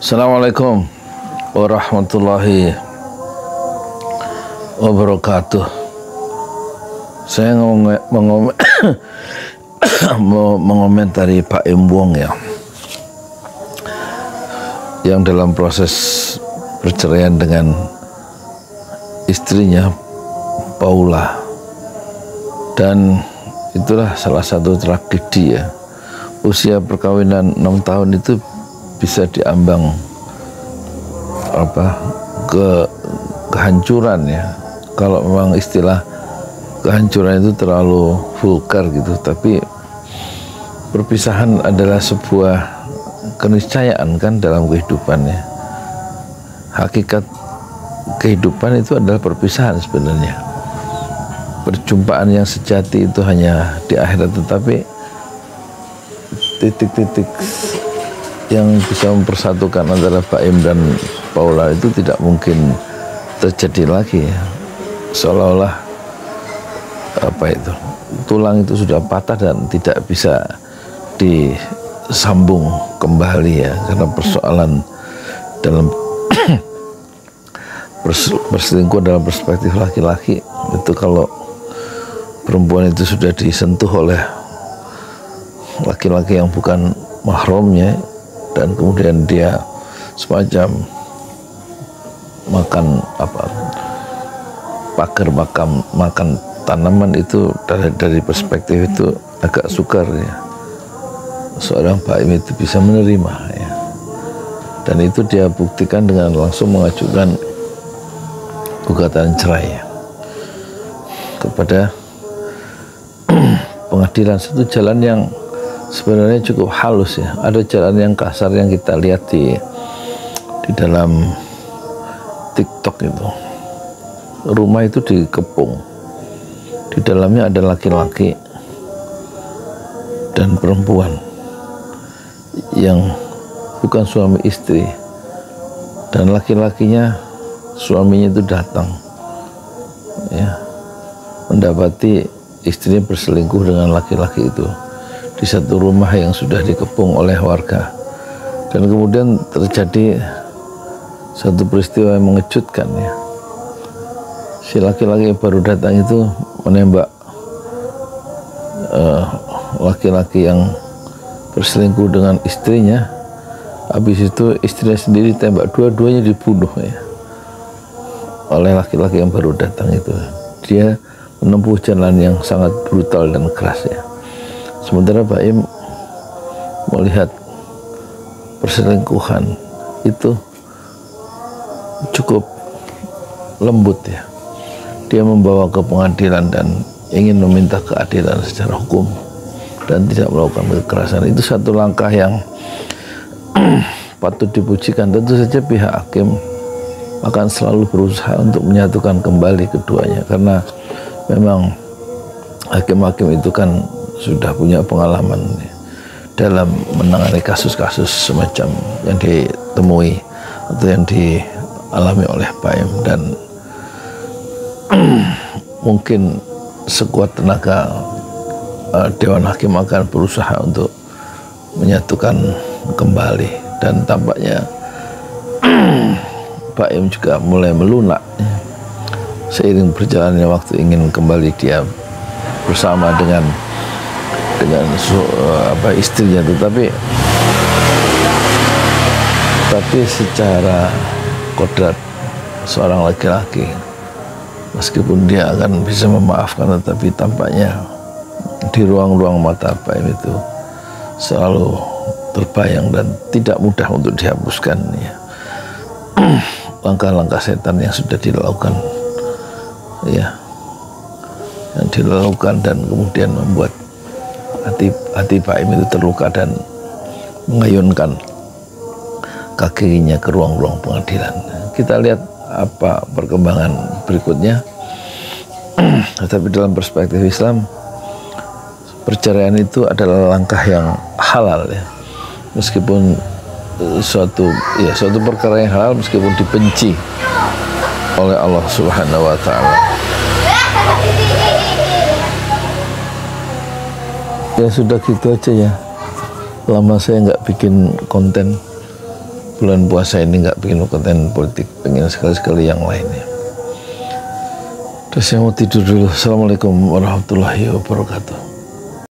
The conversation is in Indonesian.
Assalamualaikum warahmatullahi wabarakatuh. Saya mengomentari Pak Im Wong ya, yang dalam proses perceraian dengan istrinya Paula, dan itulah salah satu tragedi ya. Usia perkawinan 6 tahun itu bisa diambang kehancuran ya. Kalau memang istilah kehancuran itu terlalu vulgar gitu, tapi perpisahan adalah sebuah keniscayaan kan dalam kehidupannya. Hakikat kehidupan itu adalah perpisahan sebenarnya. Perjumpaan yang sejati itu hanya di akhirat, tetapi titik-titik yang bisa mempersatukan antara Pak Im dan Paula itu tidak mungkin terjadi lagi ya. Seolah-olah tulang itu sudah patah dan tidak bisa disambung kembali ya, karena persoalan dalam berselingkuh dalam perspektif laki-laki itu, kalau perempuan itu sudah disentuh oleh laki-laki yang bukan mahramnya, dan kemudian dia semacam makan makan tanaman, itu dari perspektif itu agak sukar ya. Seorang Pak Im itu bisa menerima ya, dan itu dia buktikan dengan langsung mengajukan gugatan cerai ya kepada pengadilan. Satu jalan yang sebenarnya cukup halus ya. Ada jalan yang kasar yang kita lihat di dalam TikTok itu. Rumah itu dikepung, di dalamnya ada laki-laki dan perempuan yang bukan suami istri, dan laki-lakinya, suaminya itu datang ya, mendapati istrinya berselingkuh dengan laki-laki itu di satu rumah yang sudah dikepung oleh warga. Dan kemudian terjadi satu peristiwa yang mengejutkan ya. Si laki-laki yang baru datang itu menembak laki-laki yang berselingkuh dengan istrinya. Habis itu istrinya sendiri tembak, dua-duanya dibunuh ya oleh laki-laki yang baru datang itu. Dia menempuh jalan yang sangat brutal dan keras ya. Sementara Pak Im melihat perselingkuhan itu cukup lembut ya. Dia membawa ke pengadilan dan ingin meminta keadilan secara hukum dan tidak melakukan kekerasan. Itu satu langkah yang patut dipujikan. Tentu saja pihak hakim akan selalu berusaha untuk menyatukan kembali keduanya, karena memang hakim-hakim itu kan sudah punya pengalaman dalam menangani kasus-kasus semacam yang ditemui atau yang dialami oleh Pak Im, dan mungkin sekuat tenaga Dewan Hakim akan berusaha untuk menyatukan kembali. Dan tampaknya Pak Im juga mulai melunak seiring berjalannya waktu, ingin kembali dia bersama dengan istrinya, tapi secara kodrat seorang laki-laki, meskipun dia akan bisa memaafkan, tetapi tampaknya di ruang-ruang mata Pak Im itu selalu terbayang dan tidak mudah untuk dihapuskan ya. Langkah-langkah setan yang sudah dilakukan ya, dan kemudian membuat hati Pak Im itu terluka dan mengayunkan kakinya ke ruang-ruang pengadilan. Kita lihat apa perkembangan berikutnya. Tetapi dalam perspektif Islam, perceraian itu adalah langkah yang halal ya, meskipun suatu perkara yang halal meskipun dibenci oleh Allah Subhanahu wa taala. Ya sudah gitu aja ya. Lama saya nggak bikin konten bulan puasa ini nggak bikin konten politik, pengen sekali-sekali yang lainnya. Terus saya mau tidur dulu. Assalamualaikum warahmatullahi wabarakatuh.